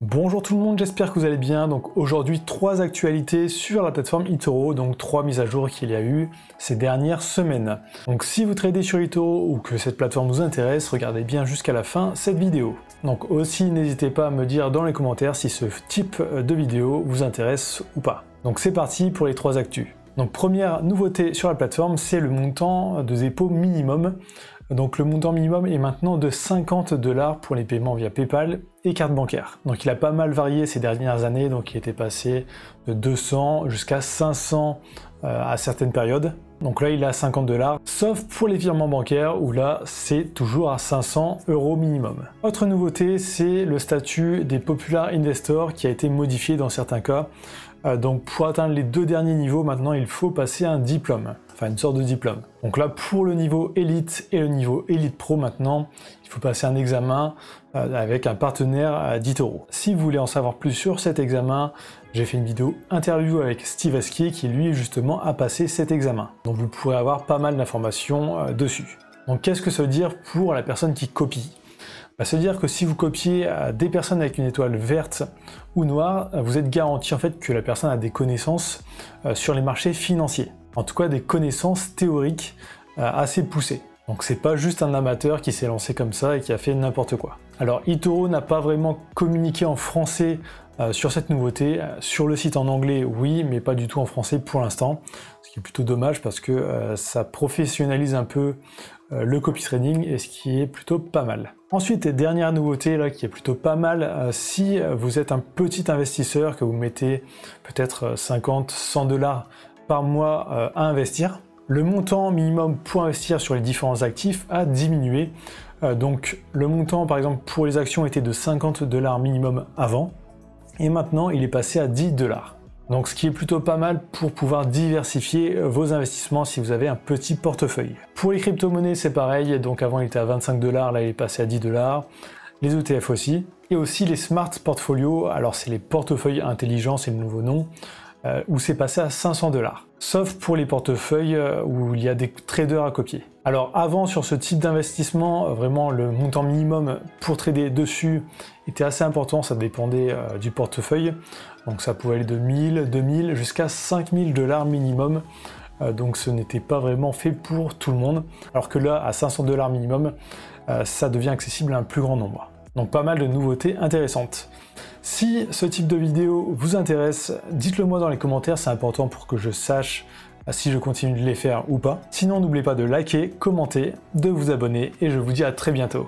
Bonjour tout le monde, j'espère que vous allez bien. Donc aujourd'hui, 3 actualités sur la plateforme eToro, donc 3 mises à jour qu'il y a eu ces dernières semaines. Donc si vous tradez sur eToro ou que cette plateforme vous intéresse, regardez bien jusqu'à la fin cette vidéo. Donc aussi, n'hésitez pas à me dire dans les commentaires si ce type de vidéo vous intéresse ou pas. Donc c'est parti pour les 3 actus. Donc première nouveauté sur la plateforme, c'est le montant de dépôt minimum. Donc le montant minimum est maintenant de 50 $ pour les paiements via PayPal et carte bancaire. Donc il a pas mal varié ces dernières années, donc il était passé de 200 jusqu'à 500 à certaines périodes. Donc là il est à 50 $, sauf pour les virements bancaires où là c'est toujours à 500 € minimum. Autre nouveauté, c'est le statut des Popular Investors qui a été modifié dans certains cas. Donc pour atteindre les 2 derniers niveaux, maintenant il faut passer un diplôme, enfin une sorte de diplôme. Donc là pour le niveau Elite et le niveau Elite Pro maintenant, il faut passer un examen avec un partenaire d'eToro. Si vous voulez en savoir plus sur cet examen, j'ai fait une vidéo interview avec Steve Askier qui lui justement a passé cet examen. Donc vous pourrez avoir pas mal d'informations dessus. Donc qu'est-ce que ça veut dire pour la personne qui copie ? Ça veut dire que si vous copiez des personnes avec une étoile verte ou noire, vous êtes garanti en fait que la personne a des connaissances sur les marchés financiers. En tout cas des connaissances théoriques assez poussées. Donc c'est pas juste un amateur qui s'est lancé comme ça et qui a fait n'importe quoi. Alors eToro n'a pas vraiment communiqué en français sur cette nouveauté. Sur le site en anglais, oui, mais pas du tout en français pour l'instant. Ce qui est plutôt dommage parce que ça professionnalise un peu le copy trading et ce qui est plutôt pas mal. Ensuite, dernière nouveauté là qui est plutôt pas mal, si vous êtes un petit investisseur, que vous mettez peut-être 50, 100 $ par mois à investir, le montant minimum pour investir sur les différents actifs a diminué. Donc le montant par exemple pour les actions était de 50 $ minimum avant et maintenant il est passé à 10 $. Donc ce qui est plutôt pas mal pour pouvoir diversifier vos investissements si vous avez un petit portefeuille. Pour les crypto-monnaies c'est pareil, donc avant il était à 25 $, là il est passé à 10 $. Les ETF aussi. Et aussi les Smart Portfolio, alors c'est les portefeuilles intelligents, c'est le nouveau nom, où c'est passé à 500 $. Sauf pour les portefeuilles où il y a des traders à copier. Alors avant sur ce type d'investissement, vraiment le montant minimum pour trader dessus était assez important, ça dépendait du portefeuille. Donc ça pouvait aller de 1000, 2000 jusqu'à 5000 $ minimum. Donc ce n'était pas vraiment fait pour tout le monde. Alors que là, à 500 $ minimum, ça devient accessible à un plus grand nombre. Donc pas mal de nouveautés intéressantes. Si ce type de vidéo vous intéresse, dites-le moi dans les commentaires, c'est important pour que je sache si je continue de les faire ou pas. Sinon n'oubliez pas de liker, commenter, de vous abonner et je vous dis à très bientôt.